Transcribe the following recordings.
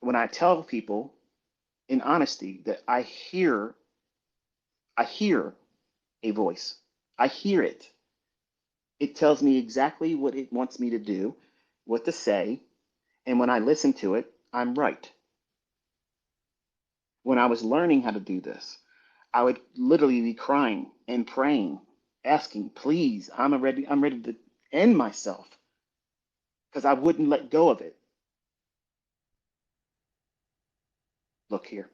when I tell people in honesty that I hear a voice. I hear it. It tells me exactly what it wants me to do, what to say, and when I listen to it, I'm right. When I was learning how to do this, I would literally be crying and praying, asking, please, I'm ready to end myself because I wouldn't let go of it. Look here.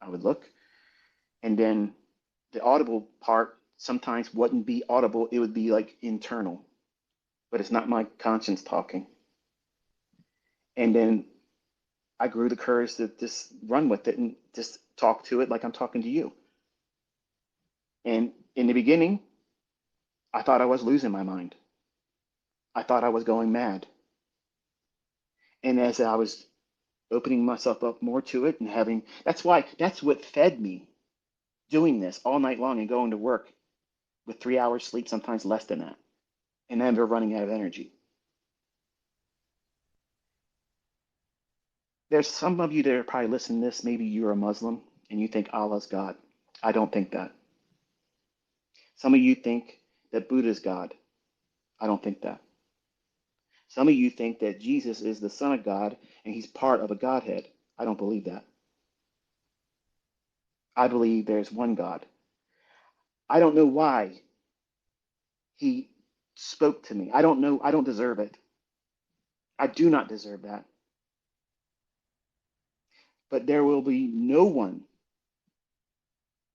I would look, and then the audible part sometimes wouldn't be audible. It would be like internal, but it's not my conscience talking. And then I grew the courage to just run with it and just talk to it like I'm talking to you. And in the beginning, I thought I was losing my mind. I thought I was going mad. And as I was opening myself up more to it and having, that's what fed me doing this all night long and going to work with 3 hours sleep, sometimes less than that, and never running out of energy. There's some of you that are probably listening to this. Maybe you're a Muslim and you think Allah's God. I don't think that. Some of you think that Buddha's God. I don't think that. Some of you think that Jesus is the Son of God and he's part of a Godhead. I don't believe that. I believe there's one God. I don't know why he spoke to me. I don't know. I don't deserve it. I do not deserve that. But there will be no one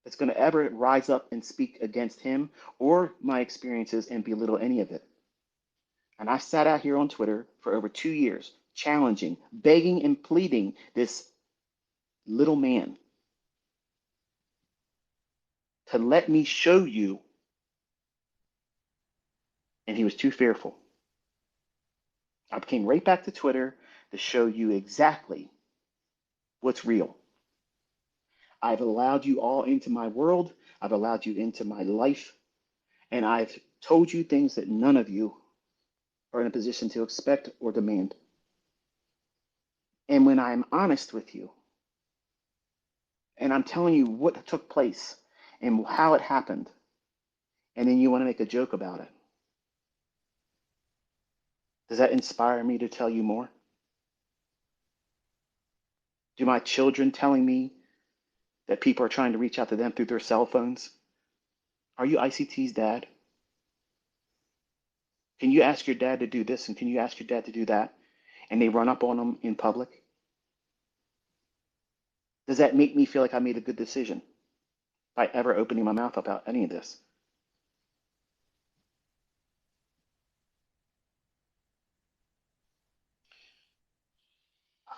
that's going to ever rise up and speak against him or my experiences and belittle any of it. And I sat out here on Twitter for over 2 years, challenging, begging, and pleading this little man to let me show you. And he was too fearful. I came right back to Twitter to show you exactly what's real. I've allowed you all into my world. I've allowed you into my life. And I've told you things that none of you are in a position to expect or demand. And when I'm honest with you, and I'm telling you what took place and how it happened, and then you want to make a joke about it, does that inspire me to tell you more? Do my children telling me that people are trying to reach out to them through their cell phones? Are you ICT's dad? Can you ask your dad to do this and can you ask your dad to do that? And they run up on them in public? Does that make me feel like I made a good decision by ever opening my mouth about any of this?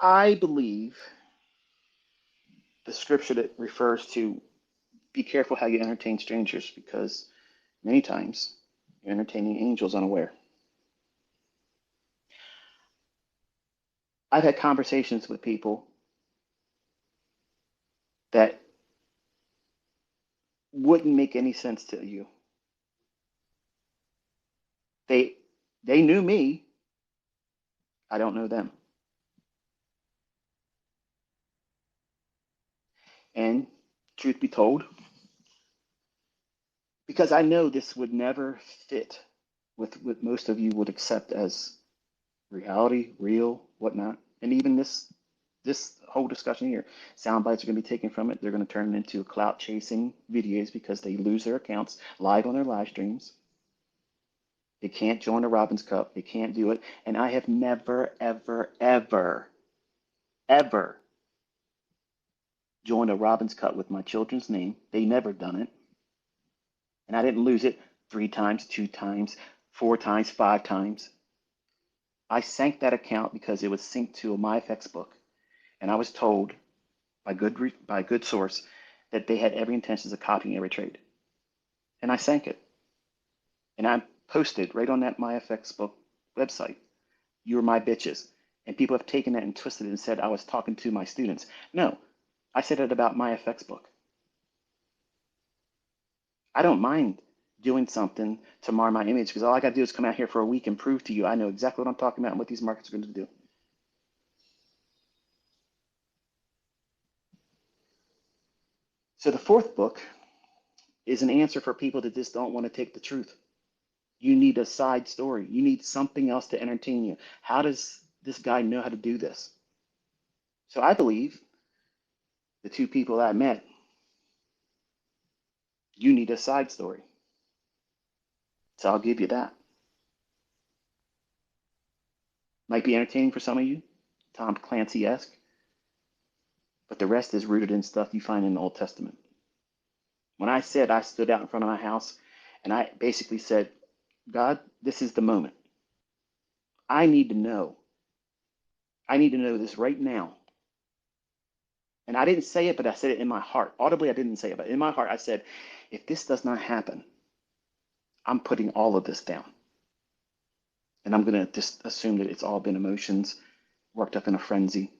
I believe the scripture that refers to be careful how you entertain strangers because many times you're entertaining angels unaware. I've had conversations with people that wouldn't make any sense to you. They they knew me. I don't know them. And truth be told, because I know this would never fit with what most of you would accept as reality, real, whatnot, and even this whole discussion here, sound bites are going to be taken from it. They're going to turn it into clout chasing videos because they lose their accounts live on their live streams. They can't join the Robbins Cup. They can't do it. And I have never, ever, ever, ever joined a Robbins Cup with my children's name. They never done it. And I didn't lose it 3 times, 2 times, 4 times, 5 times. I sank that account because it was synced to a MyFX book. And I was told by good source that they had every intention of copying every trade. And I sank it. And I posted right on that MyFX book website, "You are my bitches." And people have taken that and twisted it and said I was talking to my students. No, I said it about MyFX book. I don't mind doing something to mar my image because all I got to do is come out here for a week and prove to you I know exactly what I'm talking about and what these markets are going to do. So the fourth book is an answer for people that just don't want to take the truth. You need a side story. You need something else to entertain you. How does this guy know how to do this? So I believe the two people I met, you need a side story. So I'll give you that. Might be entertaining for some of you, Tom Clancy-esque, but the rest is rooted in stuff you find in the Old Testament. When I said I stood out in front of my house and I basically said, God, this is the moment. I need to know. I need to know this right now. And I didn't say it, but I said it in my heart. Audibly, I didn't say it, but in my heart, I said, if this does not happen, I'm putting all of this down. And I'm going to just assume that it's all been emotions worked up in a frenzy.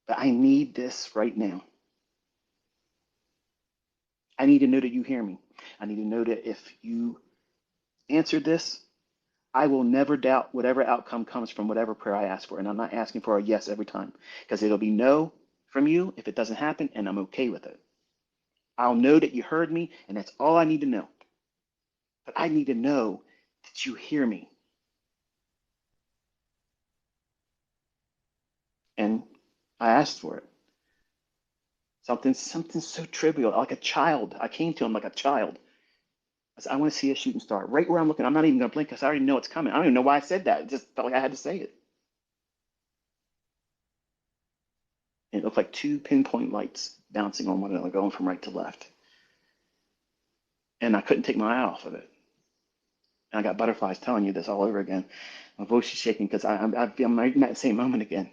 But I need this right now. I need to know that you hear me. I need to know that if you answer this, I will never doubt whatever outcome comes from whatever prayer I ask for. And I'm not asking for a yes every time because it'll be no from you if it doesn't happen, and I'm okay with it. I'll know that you heard me, and that's all I need to know. But I need to know that you hear me. And I asked for it. Something so trivial, like a child. I came to him like a child. I said, I want to see a shooting star. Right where I'm looking, I'm not even going to blink because I already know it's coming. I don't even know why I said that. It just felt like I had to say it. And it looked like two pinpoint lights bouncing on one another, going from right to left. And I couldn't take my eye off of it. And I got butterflies telling you this all over again. My voice is shaking because I'm right in that same moment again.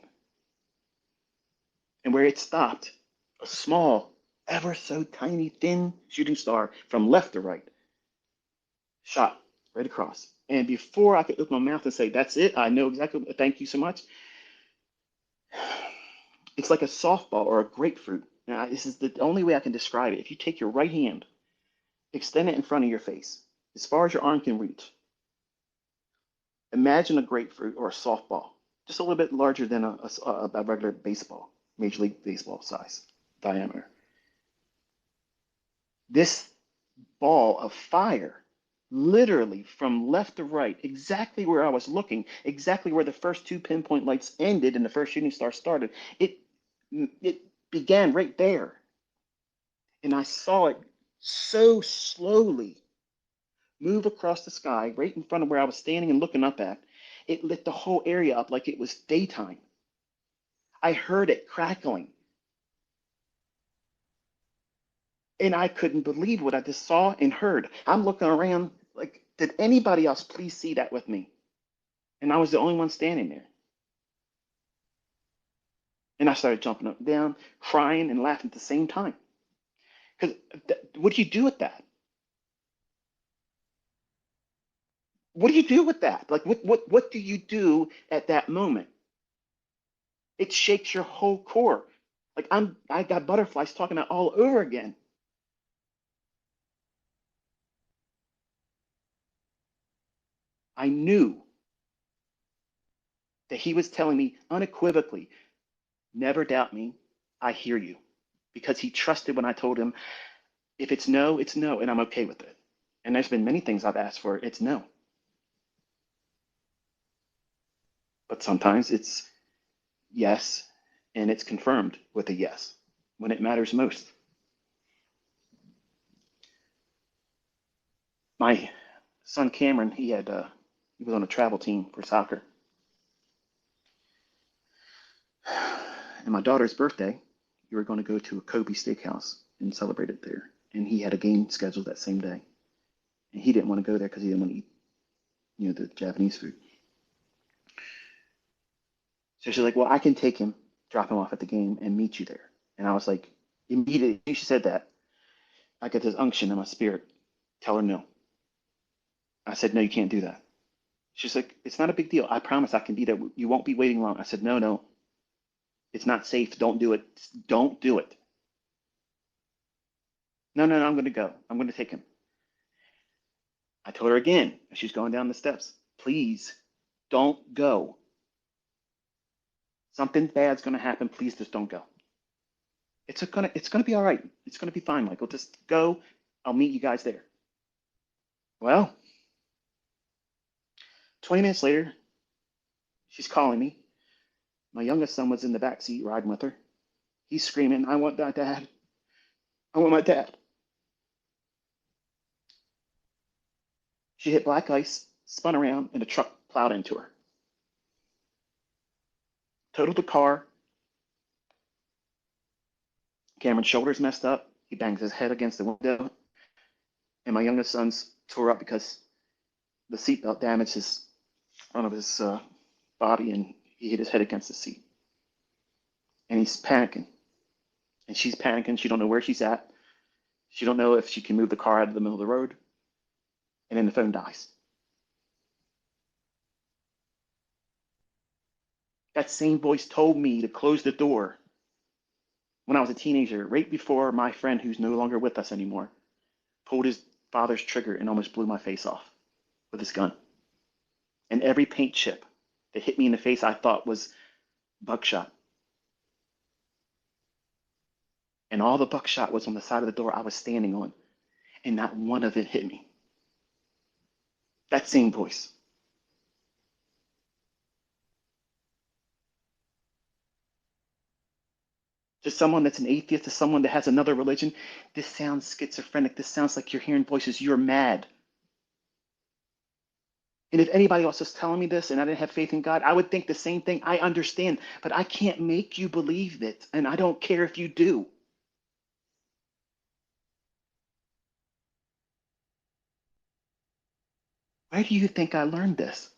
And where it stopped, a small, ever so tiny, thin shooting star from left to right shot right across. And before I could open my mouth and say, that's it, I know exactly, thank you so much, it's like a softball or a grapefruit. Now, this is the only way I can describe it. If you take your right hand, extend it in front of your face, as far as your arm can reach, imagine a grapefruit or a softball, just a little bit larger than a regular baseball, Major League Baseball size diameter. This ball of fire, literally from left to right, exactly where I was looking, exactly where the first two pinpoint lights ended and the first shooting star started, it began right there. And I saw it so slowly move across the sky right in front of where I was standing and looking up at. It lit the whole area up like it was daytime. I heard it crackling. And I couldn't believe what I just saw and heard. I'm looking around like, did anybody else please see that with me? And I was the only one standing there. And I started jumping up and down, crying and laughing at the same time. Because what do you do with that? What do you do with that? Like, what do you do at that moment? It shakes your whole core. Like I got butterflies talking about all over again. I knew that he was telling me unequivocally, never doubt me. I hear you. Because he trusted when I told him, if it's no, it's no, and I'm okay with it. And there's been many things I've asked for, it's no. But sometimes it's yes, and it's confirmed with a yes when it matters most. My son Cameron, he was on a travel team for soccer. And my daughter's birthday, we were going to go to a Kobe steakhouse and celebrate it there. And he had a game scheduled that same day. And he didn't want to go there because he didn't want to eat, the Japanese food. So she's like, well, I can take him, drop him off at the game, and meet you there. And I was like, immediately she said that, I got this unction in my spirit. Tell her no. I said, no, you can't do that. She's like, it's not a big deal. I promise I can be there. You won't be waiting long. I said, no, no, it's not safe. Don't do it. Don't do it. No, no, no, I'm going to go. I'm going to take him. I told her again as she's going down the steps, please don't go. Something bad's going to happen. Please just don't go. It's gonna be all right. It's gonna be fine, Michael. Just go. I'll meet you guys there. Well, 20 minutes later, she's calling me. My youngest son was in the back seat riding with her. He's screaming, I want that dad. I want my dad. She hit black ice, spun around, and a truck plowed into her. Totaled the car. Cameron's shoulders messed up. He bangs his head against the window. And my youngest son's tore up because the seatbelt damaged front of his body, and he hit his head against the seat. And he's panicking. And she's panicking. She don't know where she's at. She don't know if she can move the car out of the middle of the road. And then the phone dies. That same voice told me to close the door when I was a teenager, right before my friend, who's no longer with us anymore, pulled his father's trigger and almost blew my face off with his gun. And every paint chip that hit me in the face, I thought was buckshot. And all the buckshot was on the side of the door I was standing on, and not one of it hit me. That same voice. To someone that's an atheist, to someone that has another religion, this sounds schizophrenic. This sounds like you're hearing voices. You're mad. And if anybody else was telling me this and I didn't have faith in God, I would think the same thing. I understand, but I can't make you believe it, and I don't care if you do. Where do you think I learned this?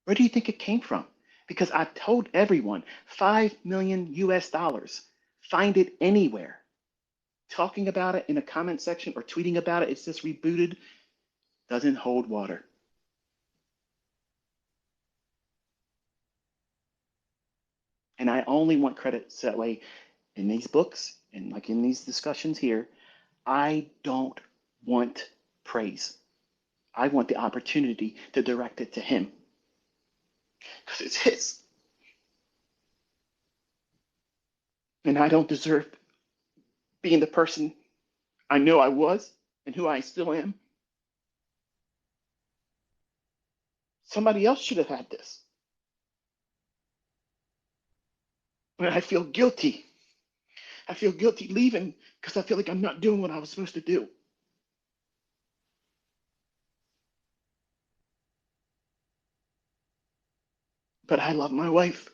Where do you think it came from? Because I told everyone 5 million US dollars. Find it anywhere. Talking about it in a comment section or tweeting about it, it's just rebooted, doesn't hold water. And I only want credit so that way in these books and like in these discussions here, I don't want praise. I want the opportunity to direct it to him because it's his. And I don't deserve being the person I know I was and who I still am. Somebody else should have had this. And I feel guilty. I feel guilty leaving because I feel like I'm not doing what I was supposed to do. But I love my wife.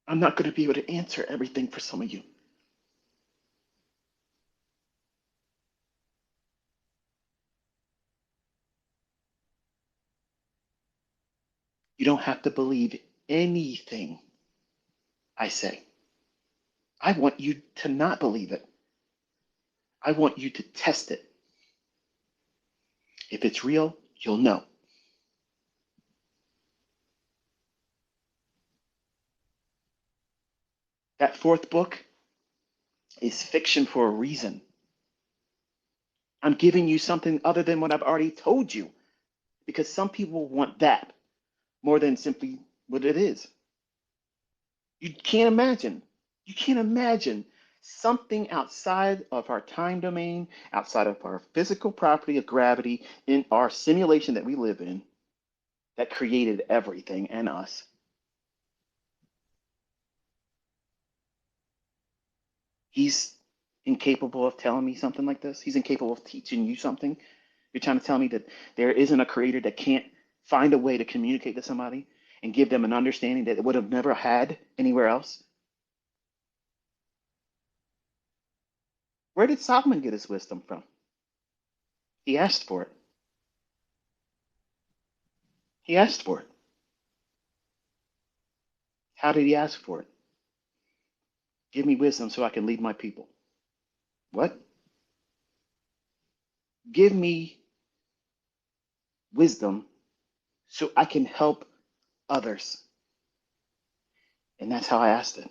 I'm not going to be able to answer everything for some of you. You don't have to believe anything I say. I want you to not believe it. I want you to test it. If it's real, you'll know. That fourth book is fiction for a reason. I'm giving you something other than what I've already told you because some people want that more than simply what it is. You can't imagine. You can't imagine something outside of our time domain, outside of our physical property of gravity in our simulation that we live in that created everything and us. He's incapable of telling me something like this. He's incapable of teaching you something. You're trying to tell me that there isn't a creator that can't find a way to communicate to somebody and give them an understanding that it would have never had anywhere else? Where did Solomon get his wisdom from? He asked for it. He asked for it. How did he ask for it? Give me wisdom so I can lead my people. What? Give me wisdom so I can help others. And that's how I asked it.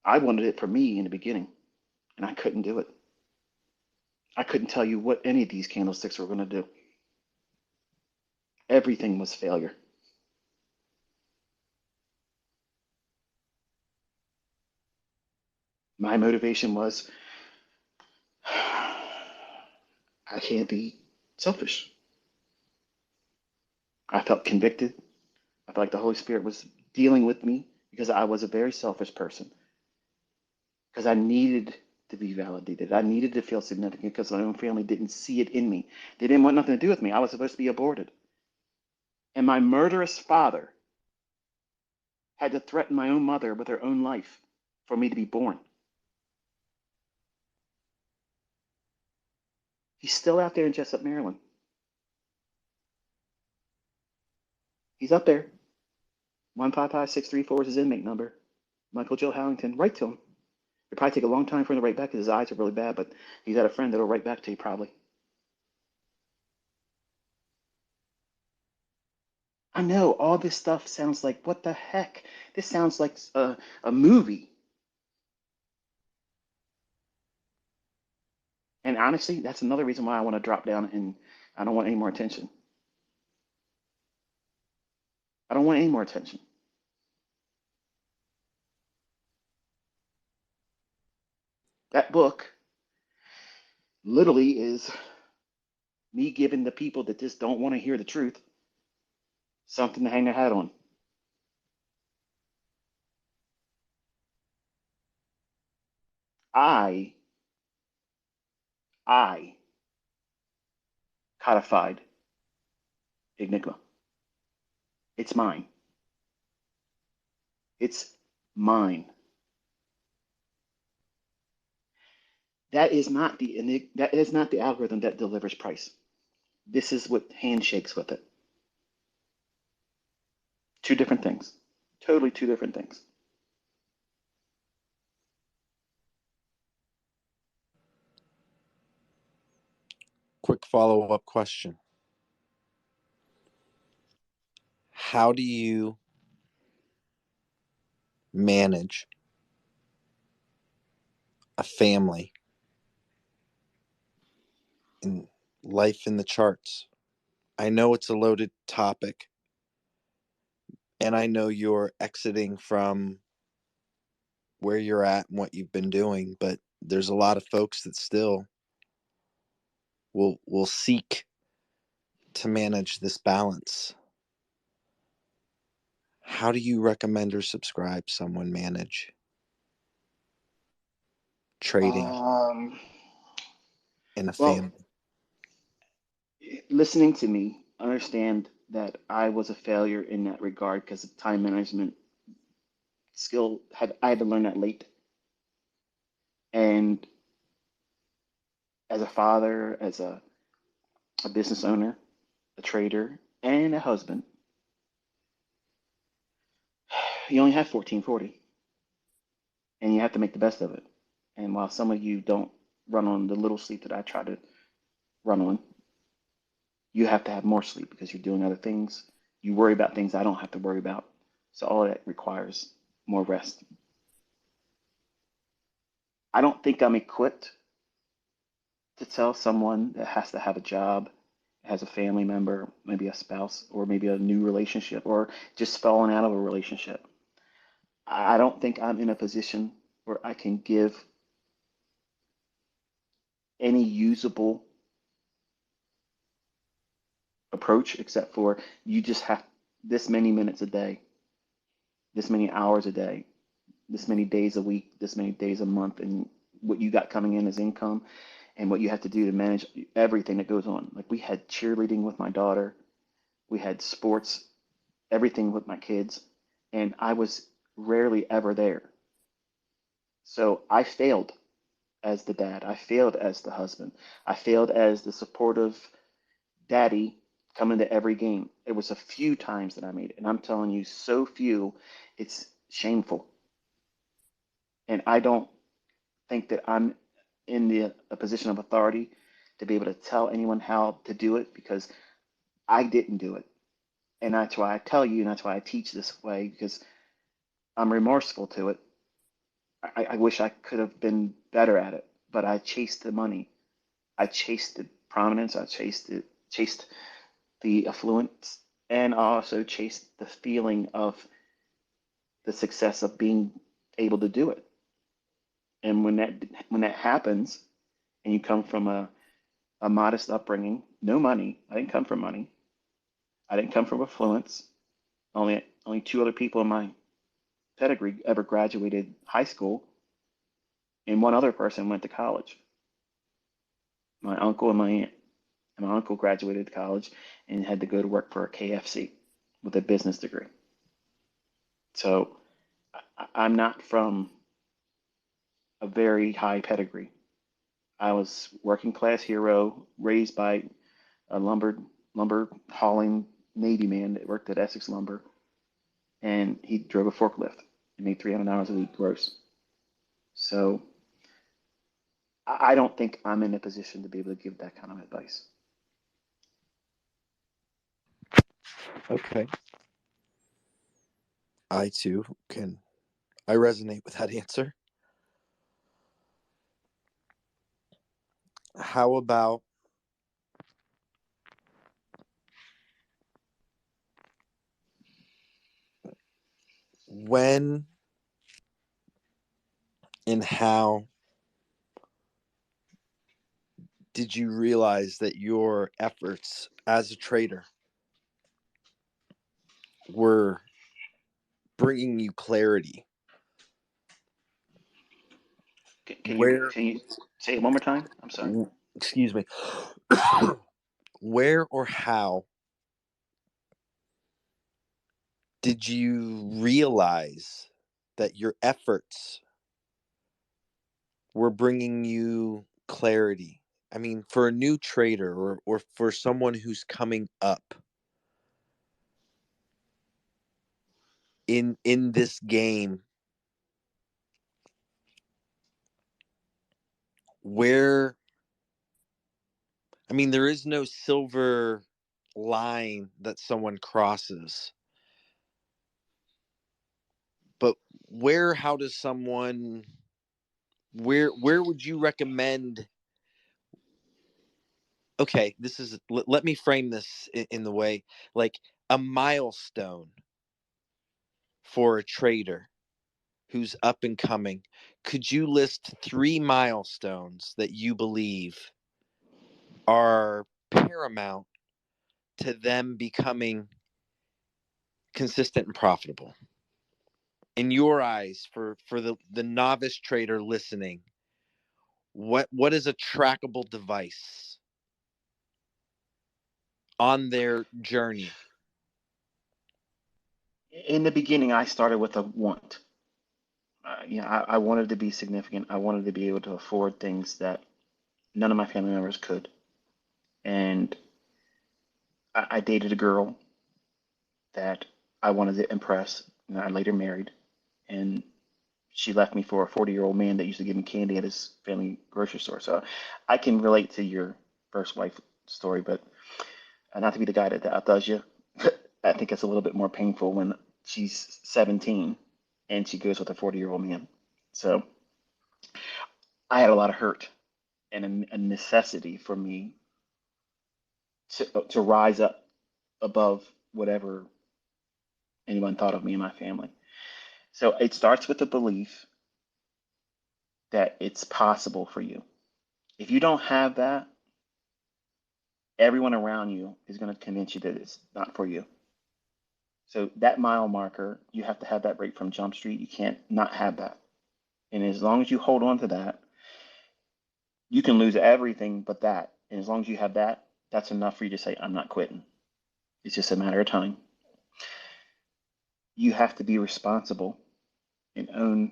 I wanted it for me in the beginning, and I couldn't do it. I couldn't tell you what any of these candlesticks were going to do. Everything was failure. My motivation was I can't be selfish. I felt convicted. I felt like the Holy Spirit was dealing with me because I was a very selfish person. Because I needed to be validated. I needed to feel significant because my own family didn't see it in me. They didn't want nothing to do with me. I was supposed to be aborted. And my murderous father had to threaten my own mother with her own life for me to be born. He's still out there in Jessup, Maryland. He's up there. 155634 is his inmate number. Michael Joe Hallington. Write to him. It'll probably take a long time for him to write back because his eyes are really bad, but he's got a friend that'll write back to you probably. I know all this stuff sounds like, what the heck? This sounds like a movie. And honestly, that's another reason why I want to drop down and I don't want any more attention. I don't want any more attention. That book literally is me giving the people that just don't want to hear the truth something to hang their hat on. I codified Enigma. It's mine. It's mine. That is not the algorithm that delivers price. This is what handshakes with it. Two different things. Totally two different things. Quick follow-up question. How do you manage a family in life in the charts? I know it's a loaded topic, and I know you're exiting from where you're at and what you've been doing, but there's a lot of folks that still will seek to manage this balance. How do you recommend or subscribe someone manage trading in a Well, family? listening to me, understand that I was a failure in that regard because the time management skill I had to learn that late. And as a father, as a business owner, a trader, and a husband, you only have 1440 and you have to make the best of it. And while some of you don't run on the little sleep that I try to run on, you have to have more sleep because you're doing other things. You worry about things I don't have to worry about. So all of that requires more rest. I don't think I'm equipped to tell someone that has to have a job, has a family member, maybe a spouse, or maybe a new relationship, or just falling out of a relationship. I don't think I'm in a position where I can give any usable approach except for you just have this many minutes a day, this many hours a day, this many days a week, this many days a month, and what you got coming in as income and what you have to do to manage everything that goes on. Like we had cheerleading with my daughter, we had sports, everything with my kids, and I was rarely ever there. So I failed as the dad. I failed as the husband. I failed as the supportive daddy coming to every game. It was a few times that I made it. And I'm telling you, so few, it's shameful. And I don't think that I'm in a position of authority to be able to tell anyone how to do it because I didn't do it. And that's why I tell you, and that's why I teach this way because I'm remorseful to it. I wish I could have been better at it, but I chased the money. I chased the prominence, I chased the affluence, and I also chased the feeling of the success of being able to do it. And when that happens, and you come from a modest upbringing, no money. I didn't come from money. I didn't come from affluence. Only two other people in my pedigree ever graduated high school, and one other person went to college. My uncle and my aunt. And my uncle graduated college and had to go to work for a KFC with a business degree. So I'm not from a very high pedigree. I was working class hero, raised by a lumber hauling Navy man that worked at Essex Lumber, and he drove a forklift and made $300 a week gross. So I don't think I'm in a position to be able to give that kind of advice. Okay. I too I resonate with that answer. How about when and how did you realize that your efforts as a trader were bringing you clarity? Can you Where, can you say it one more time? I'm sorry. excuse me, where or how did you realize that your efforts were bringing you clarity? I mean, for a new trader or for someone who's coming up in this game, where, I mean, there is no silver line that someone crosses, but how does someone, where would you recommend? Okay, this is, let me frame this in the way, like a milestone for a trader who's up and coming. Could you list 3 milestones that you believe are paramount to them becoming consistent and profitable? In your eyes, for the novice trader listening, what is a trackable device on their journey? In the beginning, I started with a want. I wanted to be significant. I wanted to be able to afford things that none of my family members could. And I dated a girl that I wanted to impress, and I later married. And she left me for a 40-year-old man that used to give me candy at his family grocery store. So I can relate to your first wife story, but not to be the guy that outdoes you. I think it's a little bit more painful when she's 17 and she goes with a 40-year-old man. So I had a lot of hurt and a necessity for me to rise up above whatever anyone thought of me and my family. So it starts with the belief that it's possible for you. If you don't have that, everyone around you is going to convince you that it's not for you. So that mile marker, you have to have that right from Jump Street. You can't not have that. And as long as you hold on to that, you can lose everything but that. And as long as you have that, that's enough for you to say, I'm not quitting. It's just a matter of time. You have to be responsible and own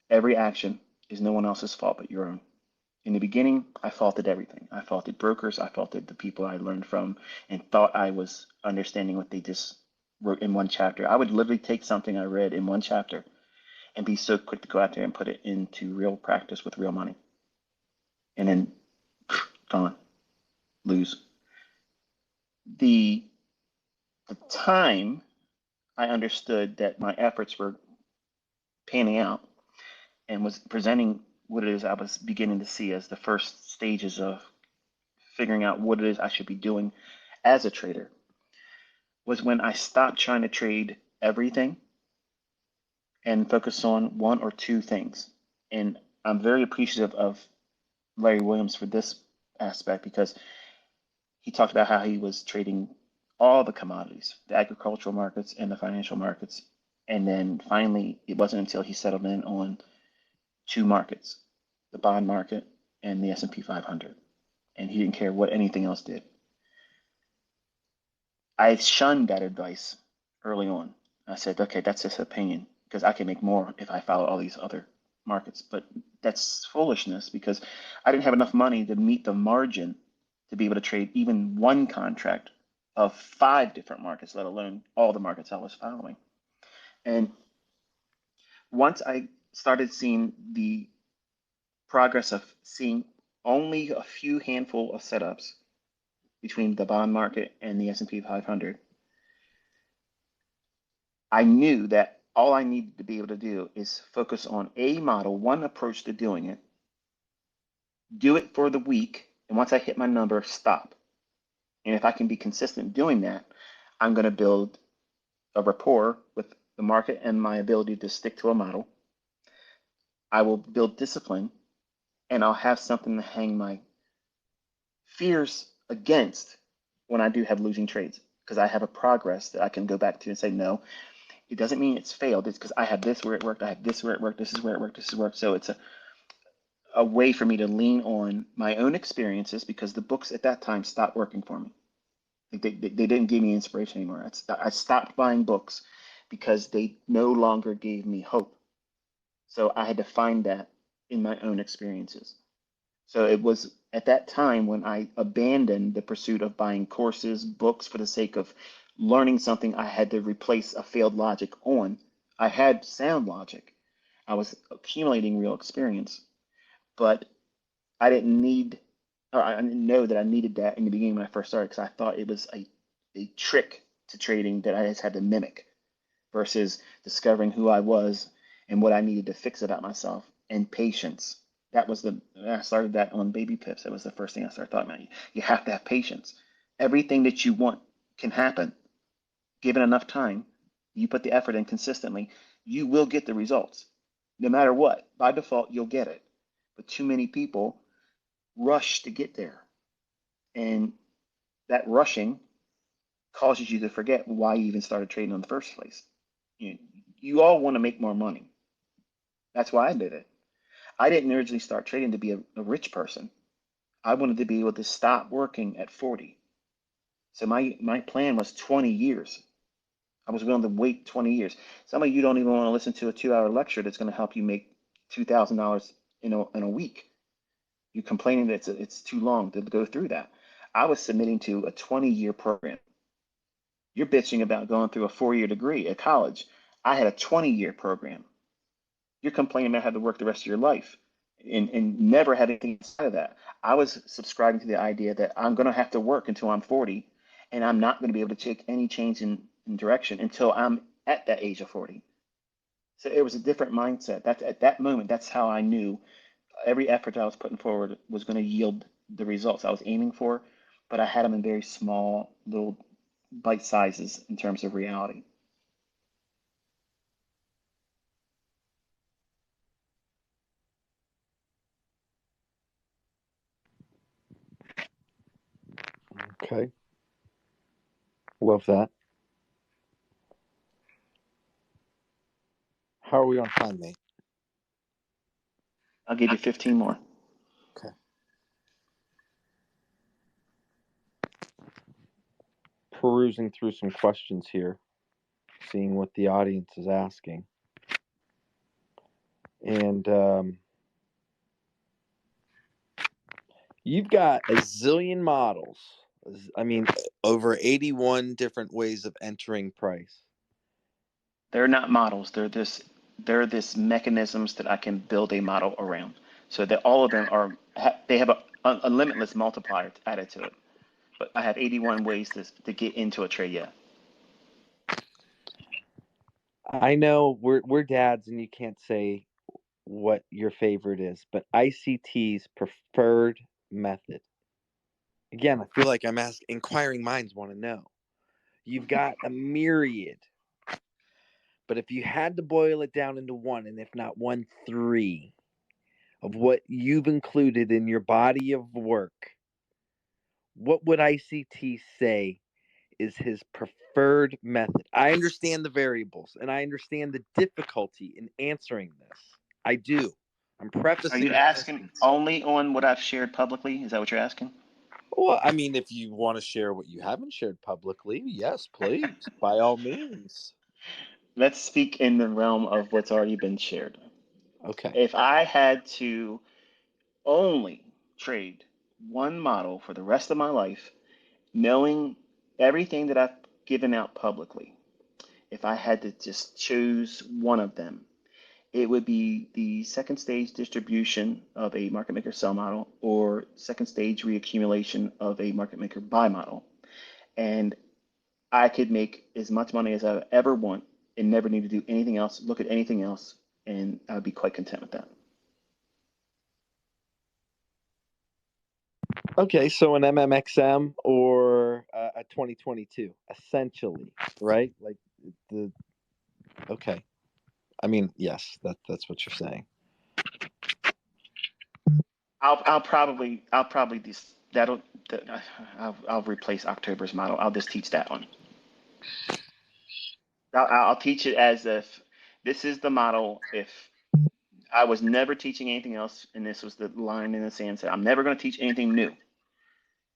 every action is no one else's fault but your own. In the beginning, I faulted everything. I faulted brokers. I faulted the people I learned from and thought I was understanding what they just wrote in one chapter. I would literally take something I read in one chapter and be so quick to go out there and put it into real practice with real money. And then gone, lose. The, the time I understood that my efforts were panning out and was presenting what it is I was beginning to see as the first stages of figuring out what it is I should be doing as a trader was when I stopped trying to trade everything and focus on one or two things. And I'm very appreciative of Larry Williams for this aspect because he talked about how he was trading all the commodities, the agricultural markets and the financial markets. And then finally, it wasn't until he settled in on two markets, the bond market and the S&P 500. And he didn't care what anything else did. I shunned that advice early on. I said, okay, that's just opinion because I can make more if I follow all these other markets. But that's foolishness because I didn't have enough money to meet the margin to be able to trade even one contract of five different markets, let alone all the markets I was following. And once I started seeing the progress of seeing only a few handful of setups between the bond market and the S&P 500, I knew that all I needed to be able to do is focus on a model, one approach to doing it, do it for the week, and once I hit my number, stop. And if I can be consistent doing that, I'm going to build a rapport with the market and my ability to stick to a model. I will build discipline, and I'll have something to hang my fears against when I do have losing trades because I have a progress that I can go back to and say, no, it doesn't mean it's failed. It's because I have this where it worked. I have this where it worked. This is where it worked. This is where it worked. So it's a way for me to lean on my own experiences because the books at that time stopped working for me. They didn't give me inspiration anymore. I stopped buying books because they no longer gave me hope. So I had to find that in my own experiences. So it was at that time when I abandoned the pursuit of buying courses, books for the sake of learning something I had to replace a failed logic on. I had sound logic. I was accumulating real experience, but I didn't need, or I didn't know that I needed that in the beginning when I first started because I thought it was a trick to trading that I just had to mimic versus discovering who I was and what I needed to fix about myself and patience. That was I started that on Baby Pips. That was the first thing I started talking about. You have to have patience. Everything that you want can happen. Given enough time, you put the effort in consistently, you will get the results. No matter what, by default, you'll get it. But too many people rush to get there. And that rushing causes you to forget why you even started trading in the first place. You, you all want to make more money. That's why I did it. I didn't originally start trading to be a rich person. I wanted to be able to stop working at 40. So my plan was 20 years. I was willing to wait 20 years. Some of you don't even want to listen to a 2-hour lecture that's going to help you make $2,000 in a week. You're complaining that it's too long to go through that. I was submitting to a 20-year program. You're bitching about going through a 4-year degree at college. I had a 20-year program. You're complaining about having to work the rest of your life and never had anything inside of that. I was subscribing to the idea that I'm going to have to work until I'm 40 and I'm not going to be able to take any change in direction until I'm at that age of 40. So it was a different mindset. That's at that moment, that's how I knew every effort I was putting forward was going to yield the results I was aiming for, but I had them in very small little bite sizes in terms of reality. Okay. Love that. How are we on time, Nate? I'll give you 15 more. Okay. Perusing through some questions here, seeing what the audience is asking. And you've got a zillion models. I mean, over 81 different ways of entering price. They're not models. They're this mechanisms that I can build a model around. So that all of them they have a limitless multiplier added to it. But I have 81 ways to get into a trade. Yeah. I know we're dads and you can't say what your favorite is, but ICT's preferred method. Again, I feel like I'm asking, inquiring minds want to know. You've got a myriad, but if you had to boil it down into one, and if not one, three of what you've included in your body of work, what would ICT say is his preferred method? I understand the variables and I understand the difficulty in answering this. I do. I'm Are prefacing you my asking questions. only on what I've shared publicly? Is that what you're asking? Well, I mean, if you want to share what you haven't shared publicly, yes, please, by all means. Let's speak in the realm of what's already been shared. Okay. If I had to only trade one model for the rest of my life, knowing everything that I've given out publicly, if I had to just choose one of them, it would be the second stage distribution of a market maker sell model or second stage reaccumulation of a market maker buy model. And I could make as much money as I ever want and never need to do anything else, look at anything else, and I'd be quite content with that. Okay, so an MMXM or a 2022, essentially, right? Like the okay. I mean, yes, that's what you're saying. I'll probably just that'll I'll replace October's model. I'll just teach that one. I'll teach it as if this is the model. If I was never teaching anything else, and this was the line in the sand, said I'm never going to teach anything new,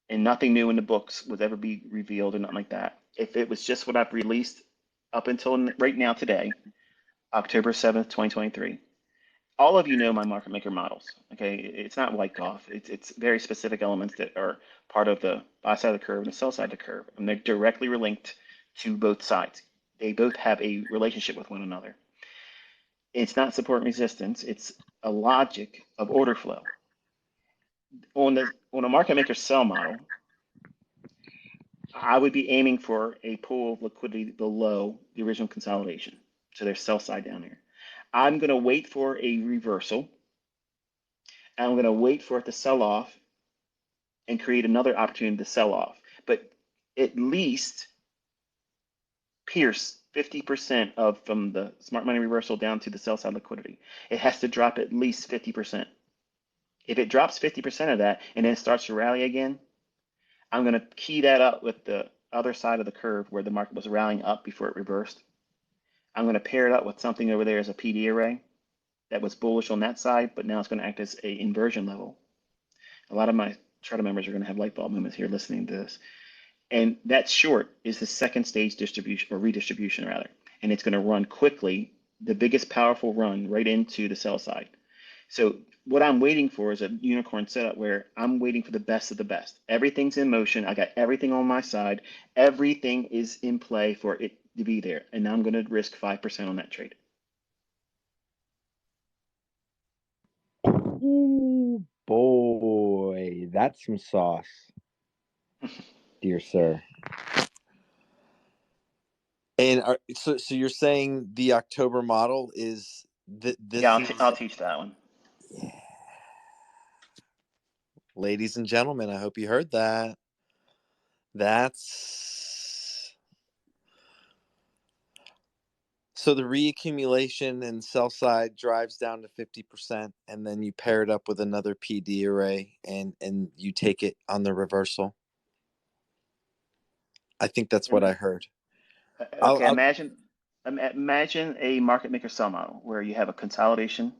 and nothing new in the books would ever be revealed or nothing like that. If it was just what I've released up until right now today, October 7th, 2023. All of you know my market maker models. Okay, it's not Wyckoff. It's very specific elements that are part of the buy side of the curve and the sell side of the curve, and they're directly linked to both sides. They both have a relationship with one another. It's not support and resistance. It's a logic of order flow. On a market maker sell model, I would be aiming for a pool of liquidity below the original consolidation. So there's sell side down here. I'm going to wait for a reversal. I'm going to wait for it to sell off and create another opportunity to sell off. But at least pierce 50% of from the smart money reversal down to the sell side liquidity. It has to drop at least 50%. If it drops 50% of that and then starts to rally again, I'm going to key that up with the other side of the curve where the market was rallying up before it reversed. I'm going to pair it up with something over there as a PD array that was bullish on that side, but now it's going to act as a inversion level. A lot of my charter members are going to have light bulb moments here listening to this. And that short is the second stage distribution or redistribution rather. And it's going to run quickly, the biggest powerful run right into the sell side. So what I'm waiting for is a unicorn setup where I'm waiting for the best of the best. Everything's in motion. I got everything on my side. Everything is in play for it to be there. And now I'm going to risk 5% on that trade. Ooh, boy, that's some sauce, dear sir. And so you're saying the October model is this? Yeah, I'll teach that one. Yeah. Ladies and gentlemen, I hope you heard that. That's so the reaccumulation and sell side drives down to 50%, and then you pair it up with another PD array and you take it on the reversal. I think that's what I heard. Okay, imagine a market maker sell model where you have a consolidation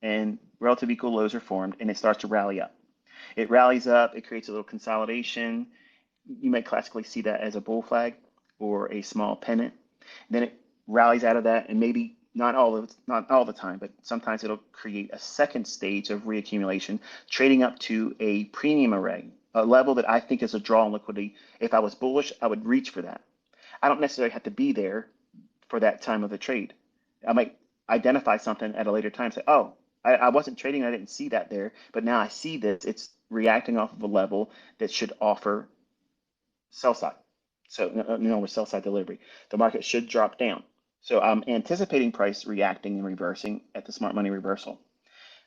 and relative equal lows are formed and it starts to rally up. It rallies up, it creates a little consolidation. You might classically see that as a bull flag or a small pennant. Then it rallies out of that, and maybe not all the time, but sometimes it'll create a second stage of reaccumulation, trading up to a premium array, a level that I think is a draw on liquidity. If I was bullish, I would reach for that. I don't necessarily have to be there for that time of the trade. I might identify something at a later time, say, oh, I wasn't trading, I didn't see that there, but now I see this. It's reacting off of a level that should offer sell side. So with sell side delivery, the market should drop down. So I'm anticipating price reacting and reversing at the smart money reversal.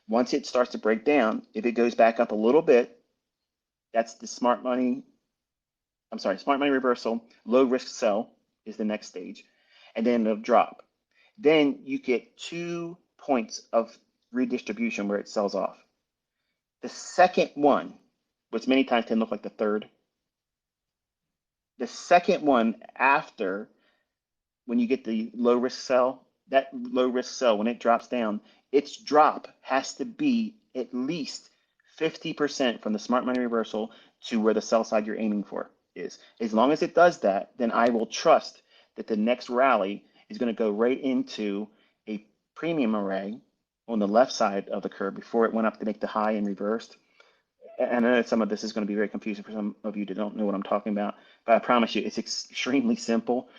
Once it starts to break down, if it goes back up a little bit, That's the smart money. I'm sorry, smart money reversal. Low risk sell is the next stage, and then the drop. Then you get 2 points of redistribution where it sells off. The second one, which many times can look like the third, the second one after when you get the low risk sell, that low risk sell, when it drops down, its drop has to be at least 50% from the smart money reversal to where the sell side you're aiming for is. As long as it does that, then I will trust that the next rally is going to go right into a premium array on the left side of the curve before it went up to make the high and reversed. And I know some of this is going to be very confusing for some of you that don't know what I'm talking about, but I promise you it's extremely simple.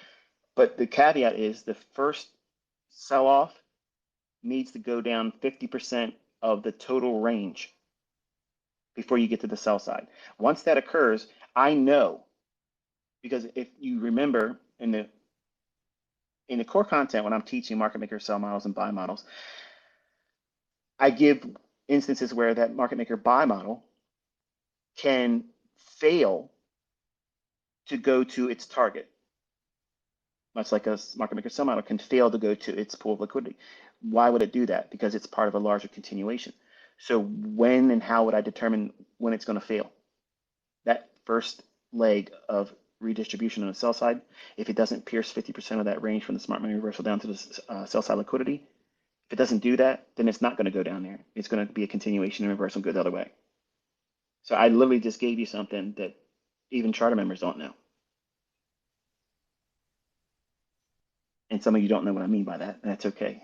But the caveat is the first sell off needs to go down 50% of the total range before you get to the sell side. Once that occurs, I know, because if you remember in the core content when I'm teaching market maker sell models and buy models, I give instances where that market maker buy model can fail to go to its target, much like a market maker sell model can fail to go to its pool of liquidity. Why would it do that? Because it's part of a larger continuation. So when and how would I determine when it's going to fail? That first leg of redistribution on the sell side, if it doesn't pierce 50% of that range from the smart money reversal down to the sell side liquidity, if it doesn't do that, then it's not going to go down there. It's going to be a continuation and reversal go the other way. So I literally just gave you something that even charter members don't know. And some of you don't know what I mean by that, and that's okay.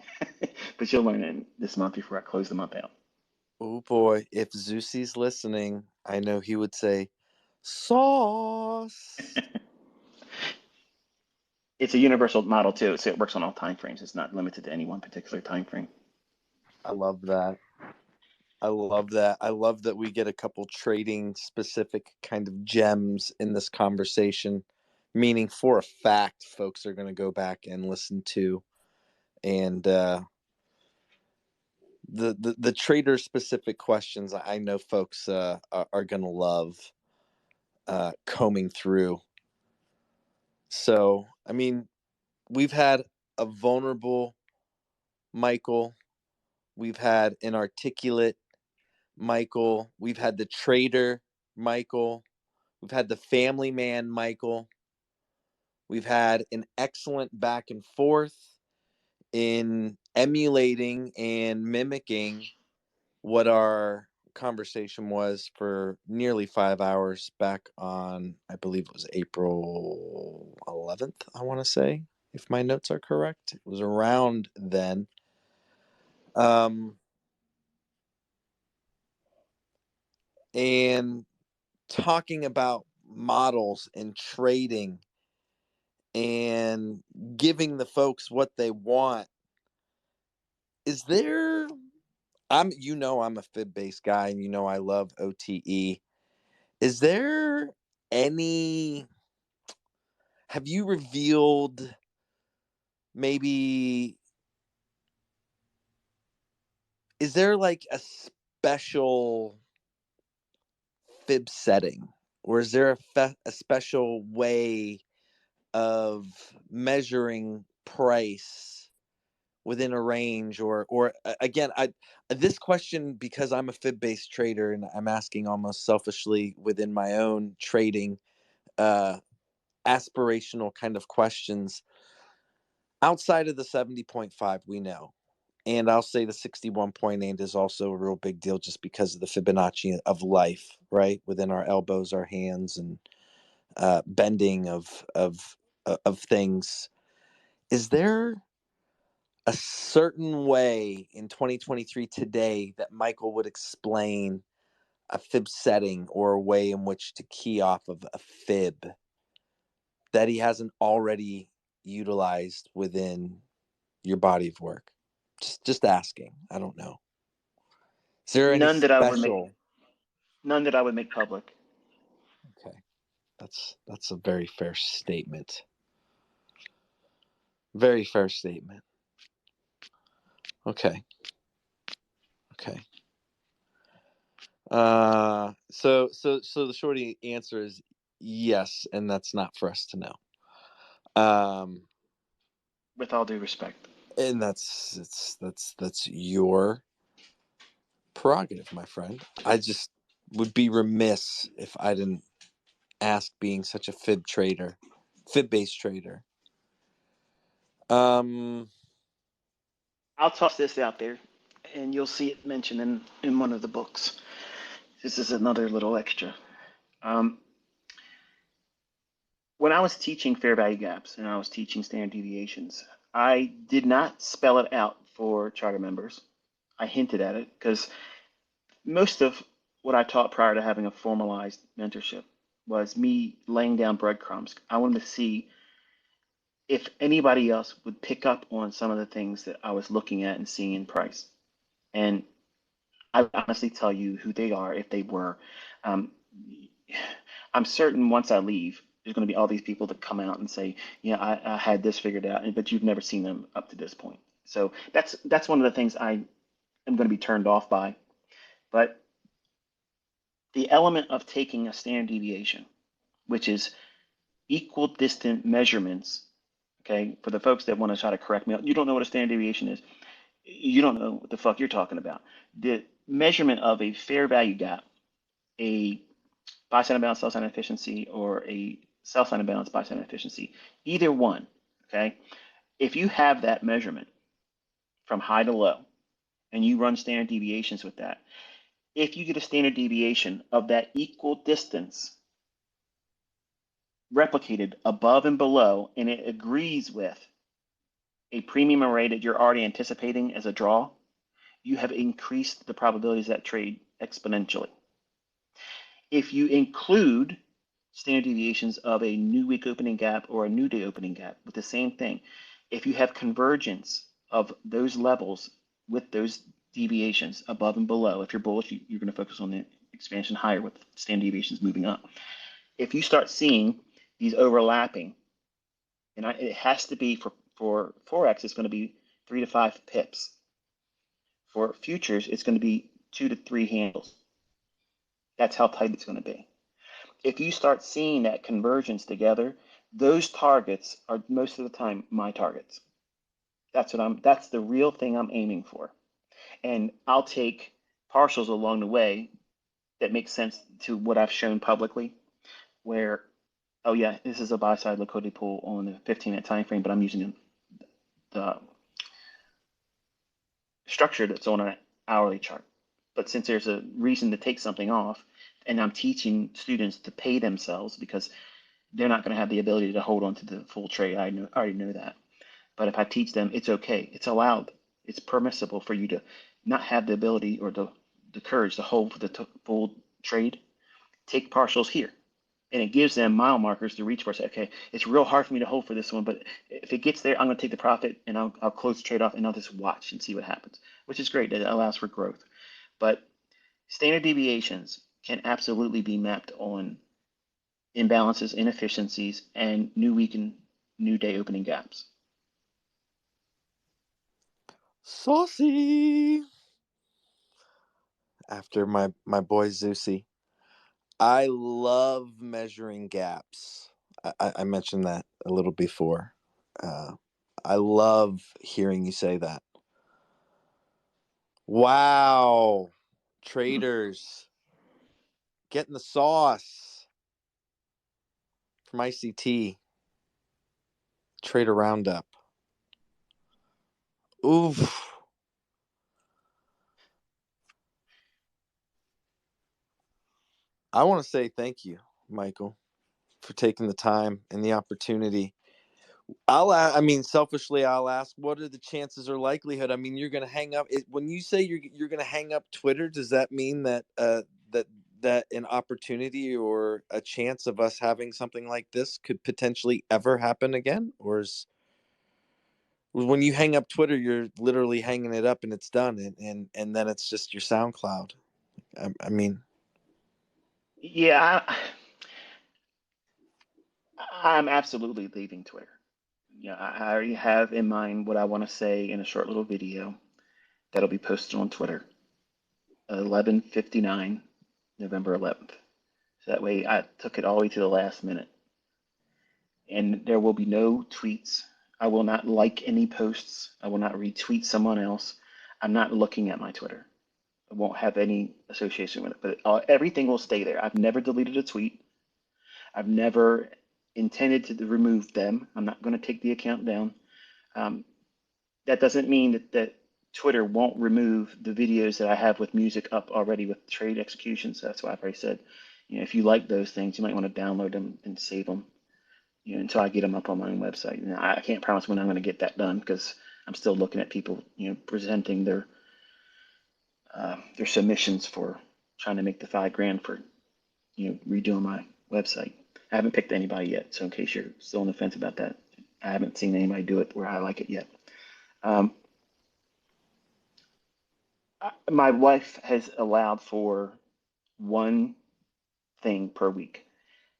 But you'll learn it this month before I close the month out. Oh boy, if Zeusie's listening, I know he would say, sauce. It's a universal model too, so it works on all time frames. It's not limited to any one particular time frame. I love that. I love that. I love that we get a couple trading specific kind of gems in this conversation, meaning for a fact, folks are going to go back and listen to. And the trader specific questions, I know folks are going to love combing through. So, I mean, we've had a vulnerable Michael. We've had an articulate Michael. We've had the trader Michael. We've had the family man Michael. We've had an excellent back and forth in emulating and mimicking what our conversation was for nearly 5 hours back on, I believe it was April 11th, I want to say, if my notes are correct. It was around then. And talking about models and trading and giving the folks what they want. Is there, I'm a fib based guy, and I love OTE. Is there any, have you revealed maybe, is there like a special fib setting, or is there a special way of measuring price within a range, or again, this question, because I'm a fib based trader and I'm asking almost selfishly within my own trading aspirational kind of questions, outside of the 70.5 we know, and I'll say the 61.8 is also a real big deal just because of the Fibonacci of life, right, within our elbows, our hands, and bending of things. Is there a certain way in 2023 today that Michael would explain a fib setting, or a way in which to key off of a fib that he hasn't already utilized within your body of work? Just asking. I don't know. Is there any None that I would make. special? None that I would make public. Okay, that's a very fair statement. Very fair statement. Okay. So the short answer is yes, and that's not for us to know. With all due respect. And that's your prerogative, my friend. I just would be remiss if I didn't ask, being such a fib-based trader. I'll toss this out there, and you'll see it mentioned in one of the books. This is another little extra. When I was teaching fair value gaps and I was teaching standard deviations, I did not spell it out for charter members. I hinted at it because most of what I taught prior to having a formalized mentorship was me laying down breadcrumbs. I wanted to see if anybody else would pick up on some of the things that I was looking at and seeing in price. And I would honestly tell you who they are if they were. Um, I'm certain once I leave, there's going to be all these people that come out and say, "Yeah, I had this figured out," but you've never seen them up to this point. So that's one of the things I am going to be turned off by. But the element of taking a standard deviation, which is equal distant measurements, okay, for the folks that want to try to correct me, you don't know what a standard deviation is. You don't know what the fuck you're talking about. The measurement of a fair value gap, a buy side imbalance, sell side inefficiency, or a sell side imbalance, buy side inefficiency, either one, okay? If you have that measurement from high to low and you run standard deviations with that, if you get a standard deviation of that equal distance replicated above and below, and it agrees with a premium array that you're already anticipating as a draw, you have increased the probabilities of that trade exponentially. If you include standard deviations of a new week opening gap or a new day opening gap with the same thing, if you have convergence of those levels with those deviations above and below, if you're bullish, you're going to focus on the expansion higher with standard deviations moving up. If you start seeing these overlapping, and it has to be for Forex, it's going to be 3 to 5 pips. For futures, it's going to be 2 to 3 handles. That's how tight it's going to be. If you start seeing that convergence together, those targets are most of the time my targets. That's the real thing I'm aiming for. And I'll take partials along the way that make sense to what I've shown publicly, where, oh yeah, this is a buy side liquidity pool on the 15-minute time frame, but I'm using the structure that's on an hourly chart. But since there's a reason to take something off, and I'm teaching students to pay themselves because they're not going to have the ability to hold on to the full trade. I already know that. But if I teach them, it's okay. It's allowed. It's permissible for you to not have the ability or the courage to hold for the full trade. Take partials here. And it gives them mile markers to reach for. Say, okay, it's real hard for me to hold for this one, but if it gets there, I'm going to take the profit and I'll close the trade off and I'll just watch and see what happens, which is great. That allows for growth. But standard deviations can absolutely be mapped on imbalances, inefficiencies, and new week and new day opening gaps. Saucy. After my boy Zeusy. I love measuring gaps. I mentioned that a little before. I love hearing you say that. Wow. Traders getting the sauce from ICT. Trader Roundup. Oof. I want to say thank you, Michael, for taking the time and the opportunity. I mean, selfishly, I'll ask, what are the chances or likelihood? I mean, you're going to hang up when you say you're going to hang up Twitter. Does that mean that that an opportunity or a chance of us having something like this could potentially ever happen again, or is when you hang up Twitter, you're literally hanging it up and it's done, and then it's just your SoundCloud. I mean, Yeah, I'm absolutely leaving Twitter. Yeah, I already have in mind what I want to say in a short little video that'll be posted on Twitter. 11:59 November 11th. So that way I took it all the way to the last minute. And there will be no tweets. I will not like any posts. I will not retweet someone else. I'm not looking at my Twitter. I won't have any association with it, but everything will stay there. I've never deleted a tweet. I've never intended to remove them. I'm not going to take the account down. Um, that doesn't mean that Twitter won't remove the videos that I have with music up already with trade executions. That's why I've already said, if you like those things, you might want to download them and save them, until I get them up on my own website. And I can't promise when I'm going to get that done because I'm still looking at people, presenting their submissions for trying to make the $5,000 for, redoing my website. I haven't picked anybody yet, so in case you're still on the fence about that, I haven't seen anybody do it where I like it yet. Um, my wife has allowed for one thing per week,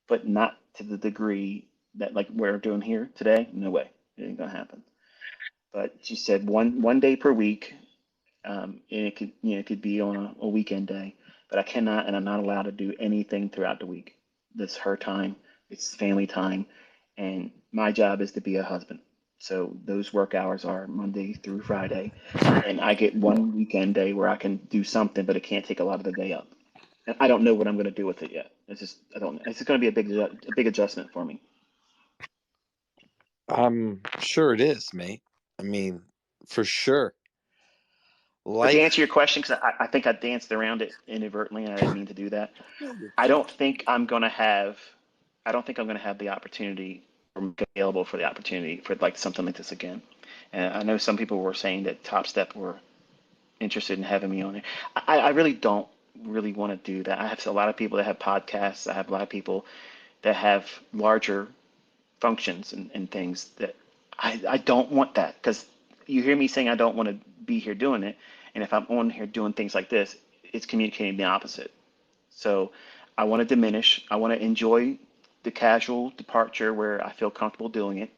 but not to the degree that like we're doing here today. No way, it ain't gonna happen. But she said one day per week, and it could be on a weekend day, but I cannot and I'm not allowed to do anything throughout the week. That's her time. It's family time, and my job is to be a husband. So those work hours are Monday through Friday, and I get one weekend day where I can do something, but it can't take a lot of the day up. And I don't know what I'm going to do with it yet. I don't. It's just going to be a big adjustment for me. I'm sure it is, mate. I mean, for sure. But to Life. answer your question, because I think I danced around it inadvertently, and I didn't mean to do that. No, you're I fine. don't think I'm going to have. I don't think I'm going to have the opportunity or available for the opportunity for like something like this again. And I know some people were saying that Top Step were interested in having me on it. I really don't really want to do that. I have a lot of people that have podcasts. I have a lot of people that have larger functions and things that I don't want that because you hear me saying I don't want to be here doing it. And if I'm on here doing things like this, it's communicating the opposite. So I want to diminish. I want to enjoy the casual departure where I feel comfortable doing it.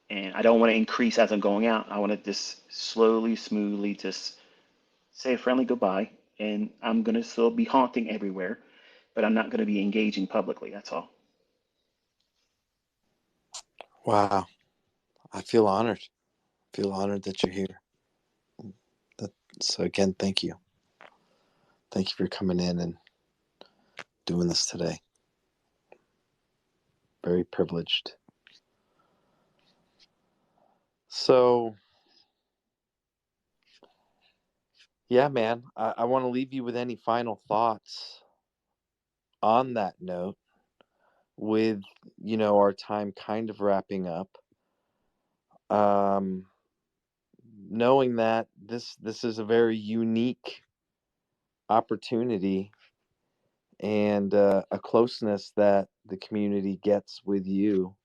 And I don't want to increase as I'm going out. I want to just slowly, smoothly just say a friendly goodbye. And I'm going to still be haunting everywhere, but I'm not going to be engaging publicly. That's all. Wow. I feel honored. I feel honored that you're here. So again, thank you. Thank you for coming in and doing this today. Very privileged. So yeah, man, I want to leave you with any final thoughts on that note with, our time kind of wrapping up. Um, knowing that this is a very unique opportunity and a closeness that the community gets with you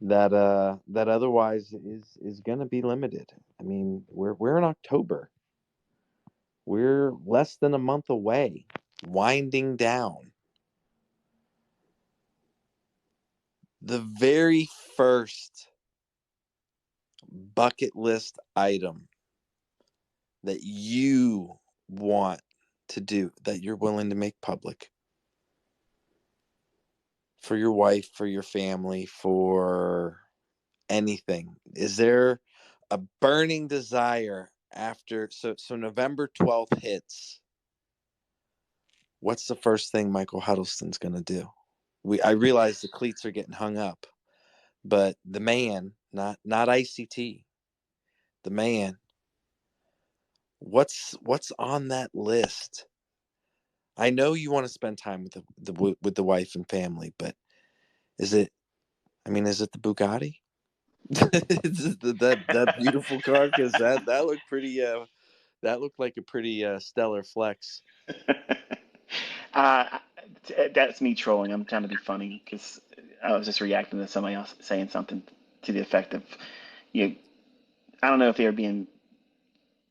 that otherwise is going to be limited. I mean, we're in October. We're less than a month away, winding down. The very first bucket list item that you want to do, that you're willing to make public for your wife, for your family, for anything? Is there a burning desire after so November 12th hits? What's the first thing Michael Huddleston's going to do? I realize the cleats are getting hung up, but the man, not ICT, the man, what's on that list? I know you want to spend time with the wife and family, but is it? I mean, is it the Bugatti? that beautiful car, because that looked pretty. That looked like a pretty stellar flex. uh, that's me trolling. I'm trying to be funny because I was just reacting to somebody else saying something to the effect of, you know, I don't know if they were being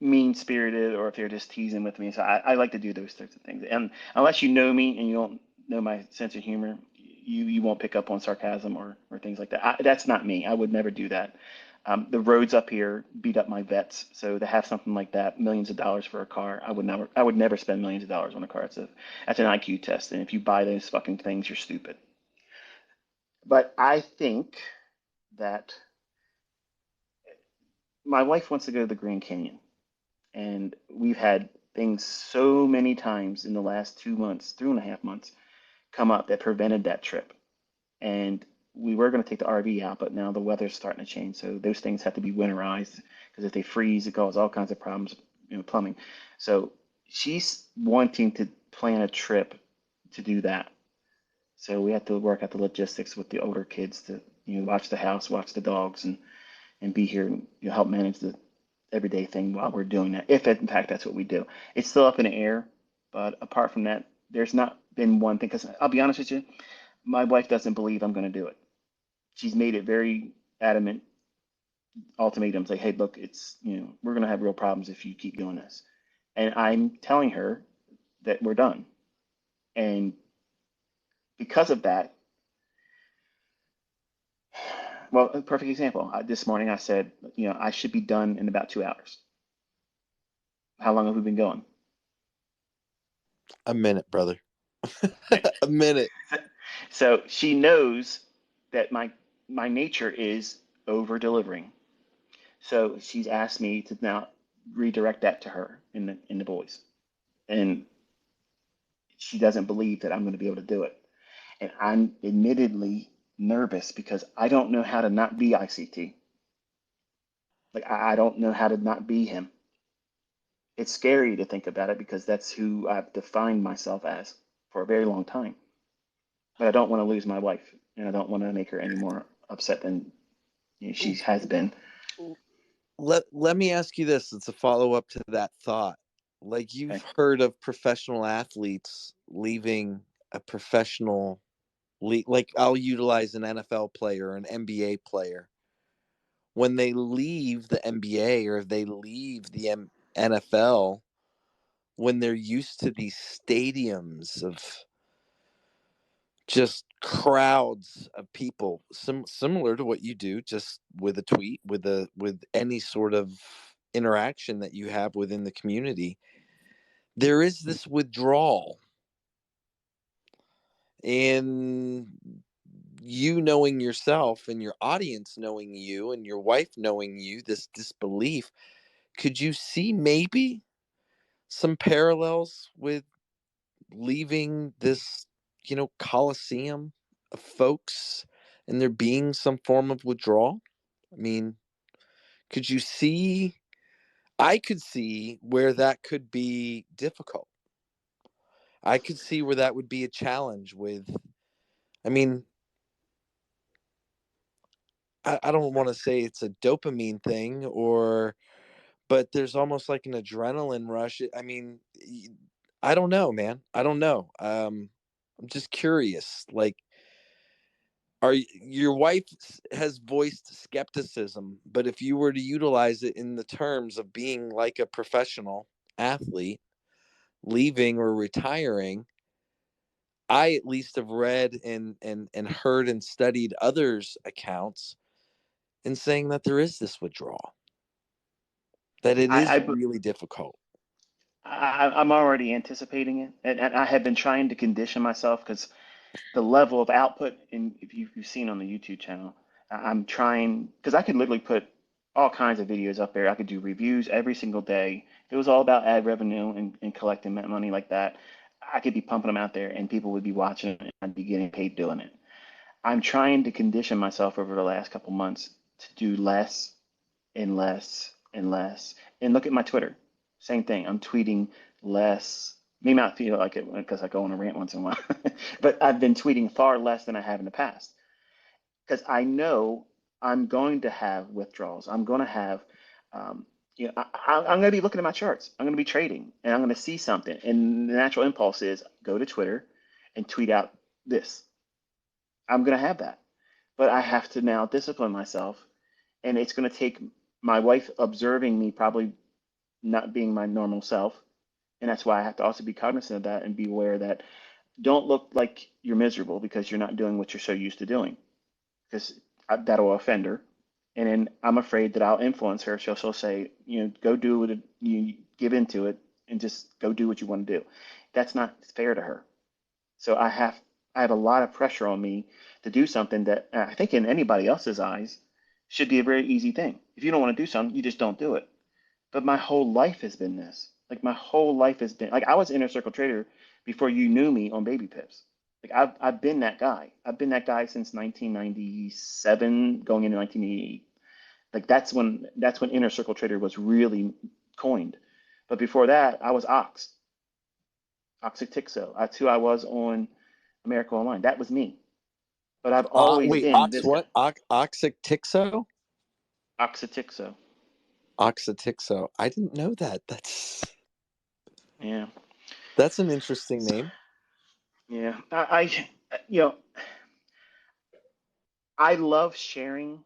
mean spirited or if they're just teasing with me. So I like to do those types of things. And unless you know me and you don't know my sense of humor, you won't pick up on sarcasm or things like that. That's not me. I would never do that. The roads up here beat up my vets, so to have something like that, millions of dollars for a car, I would never spend millions of dollars on a car. That's an IQ test, and if you buy those fucking things, you're stupid. But I think that my wife wants to go to the Grand Canyon, and we've had things so many times in the last 2 months, 2.5 months, come up that prevented that trip. And we were going to take the RV out, but now the weather's starting to change, so those things have to be winterized because if they freeze, it causes all kinds of problems, plumbing. So she's wanting to plan a trip to do that. So we have to work out the logistics with the older kids to, watch the house, watch the dogs, and be here and help manage the everyday thing while we're doing that. If in fact that's what we do, it's still up in the air. But apart from that, there's not been one thing. Because I'll be honest with you, my wife doesn't believe I'm going to do it. She's made it very adamant, ultimatums like, hey, look, it's we're going to have real problems if you keep doing this. And I'm telling her that we're done. And because of that, well, a perfect example. This morning I said, I should be done in about 2 hours. How long have we been going? A minute, brother. A minute. So she knows that my nature is over delivering. So she's asked me to now redirect that to her in the boys, and she doesn't believe that I'm going to be able to do it. And I'm admittedly nervous because I don't know how to not be ICT. Like I don't know how to not be him. It's scary to think about it because that's who I've defined myself as for a very long time. But I don't want to lose my wife, and I don't want to make her any more upset than she has been. Let me ask you this. It's a follow up to that thought. Like, you've Okay. heard of professional athletes leaving a professional league. Like, I'll utilize an NFL player, an NBA player. When they leave the NBA or they leave the NFL, when they're used to these stadiums of just crowds of people, similar to what you do, just with a tweet, with any sort of interaction that you have within the community, there is this withdrawal. And you knowing yourself and your audience knowing you and your wife knowing you, this disbelief, could you see maybe some parallels with leaving this, coliseum of folks, and there being some form of withdrawal? I mean, could you see? I could see where that could be difficult. I could see where that would be a challenge with, I mean, I don't want to say it's a dopamine thing, but there's almost like an adrenaline rush. I mean, I don't know, man. I don't know. I'm just curious. Like, your wife has voiced skepticism, but if you were to utilize it in the terms of being like a professional athlete, leaving or retiring, I at least have read and heard and studied others' accounts and saying that there is this withdrawal, that it is I, really difficult. I'm already anticipating it, and I have been trying to condition myself because the level of output, in if you've seen on the YouTube channel, I'm trying because I could literally put all kinds of videos up there. I could do reviews every single day. If it was all about ad revenue and collecting that money like that, I could be pumping them out there, and people would be watching it, and I'd be getting paid doing it. I'm trying to condition myself over the last couple months to do less and less and less. And look at my Twitter. Same thing. I'm tweeting less. May not feel like it because I go on a rant once in a while, but I've been tweeting far less than I have in the past because I know I'm going to have withdrawals. I'm going to have, I'm going to be looking at my charts. I'm going to be trading and I'm going to see something. And the natural impulse is go to Twitter and tweet out this. I'm going to have that. But I have to now discipline myself. And it's going to take my wife observing me probably not being my normal self. And that's why I have to also be cognizant of that and be aware that don't look like you're miserable because you're not doing what you're so used to doing, because that'll offend her. And then I'm afraid that I'll influence her. She'll say, go do it. You give into it and just go do what you want to do. That's not fair to her. So I have a lot of pressure on me to do something that I think in anybody else's eyes should be a very easy thing. If you don't want to do something, you just don't do it. But my whole life has been this. Like my whole life has been like I was inner circle trader before you knew me on Baby Pips. Like I've been that guy. I've been that guy since 1997, going into 1988. Like that's when inner circle trader was really coined. But before that, I was Oxytixo. That's who I was on America Online. That was me. But I've always Wait, been this guy. what? Oxytixo? Oxytixo. Oxytixo. I didn't know that. Yeah. That's an interesting name. Yeah. You know, I love sharing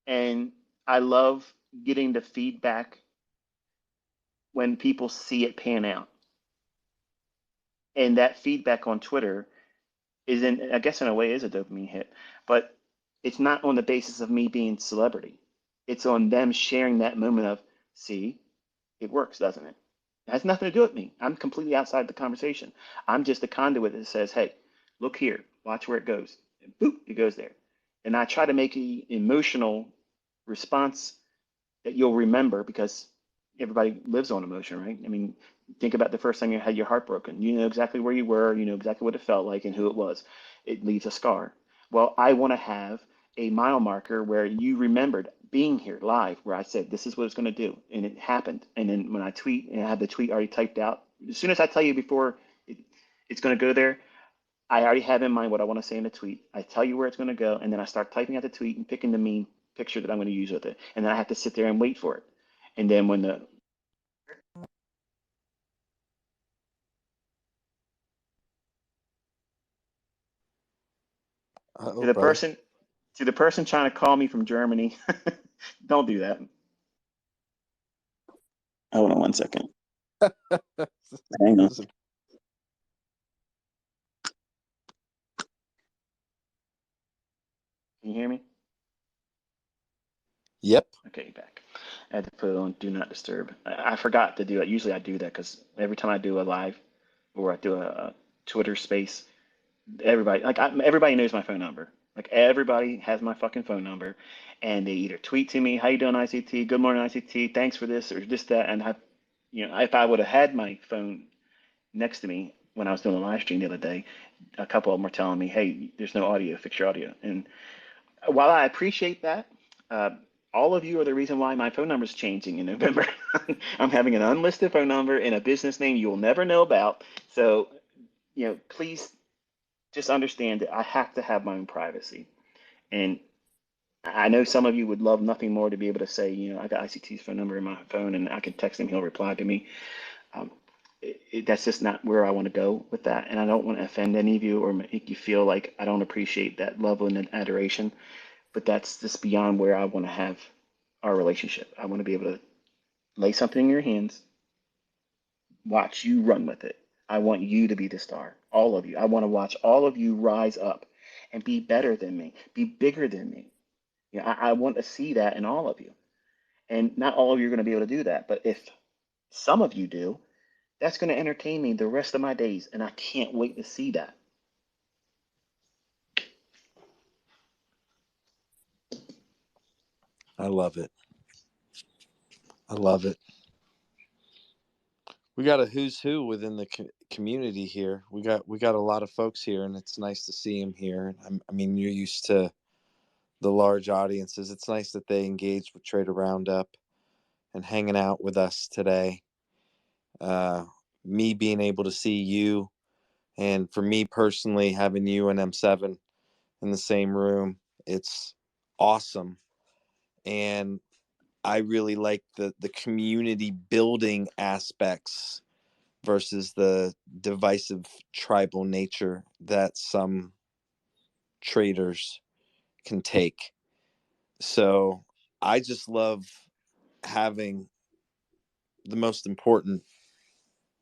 and I love getting the feedback when people see it pan out. And that feedback on Twitter I guess in a way is a dopamine hit, but it's not on the basis of me being celebrity. It's on them sharing that moment of, see, it works, doesn't it? It has nothing to do with me. I'm completely outside the conversation. I'm just a conduit that says, hey, look here, watch where it goes. And boop, it goes there. And I try to make an emotional response that you'll remember because everybody lives on emotion, right? I mean, think about the first time you had your heart broken. You know exactly where you were, you know exactly what it felt like and who it was. It leaves a scar. Well, I want to have a mile marker where you remembered being here live, where I said, this is what it's going to do. And it happened. And then when I tweet, and I have the tweet already typed out, as soon as I tell you before it's going to go there, I already have in mind what I want to say in the tweet. I tell you where it's going to go, and then I start typing out the tweet and picking the meme picture that I'm going to use with it. And then I have to sit there and wait for it. And then when the to Oh, the brother. person to the person trying to call me from Germany, don't do that. Hold on one second. Hang on. Can you hear me? Yep. Okay, back. I had to put it on Do Not Disturb. I forgot to do it. Usually I do that because every time I do a live or I do a Twitter space, everybody knows my phone number. Like everybody has my fucking phone number, and they either tweet to me, "How you doing, ICT? Good morning, ICT. Thanks for this or just that." And if I would have had my phone next to me when I was doing a live stream the other day, a couple of them were telling me, "Hey, there's no audio. Fix your audio." And while I appreciate that, uh, all of you are the reason why my phone number is changing in November. I'm having an unlisted phone number and a business name you will never know about. So, please just understand that I have to have my own privacy. And I know some of you would love nothing more to be able to say, I got ICT's phone number in my phone and I can text him, he'll reply to me. Um, that's just not where I want to go with that. And I don't want to offend any of you or make you feel like I don't appreciate that love and adoration. But that's just beyond where I want to have our relationship. I want to be able to lay something in your hands, watch you run with it. I want you to be the star, all of you. I want to watch all of you rise up and be better than me, be bigger than me. I want to see that in all of you. And not all of you are going to be able to do that. But if some of you do, that's going to entertain me the rest of my days. And I can't wait to see that. I love it. I love it. We got a who's who within the community here. We got a lot of folks here, and it's nice to see them here. I mean, you're used to the large audiences. It's nice that they engaged with Trader Roundup and hanging out with us today. Me being able to see you, and for me personally, having you and M7 in the same room, it's awesome. And I really like the community building aspects versus the divisive tribal nature that some traders can take. So I just love having the most important,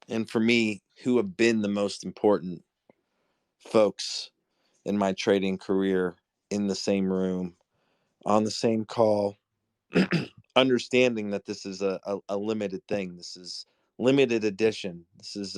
and for me, who have been the most important folks in my trading career in the same room on the same call, understanding that this is a limited thing. This is limited edition. This is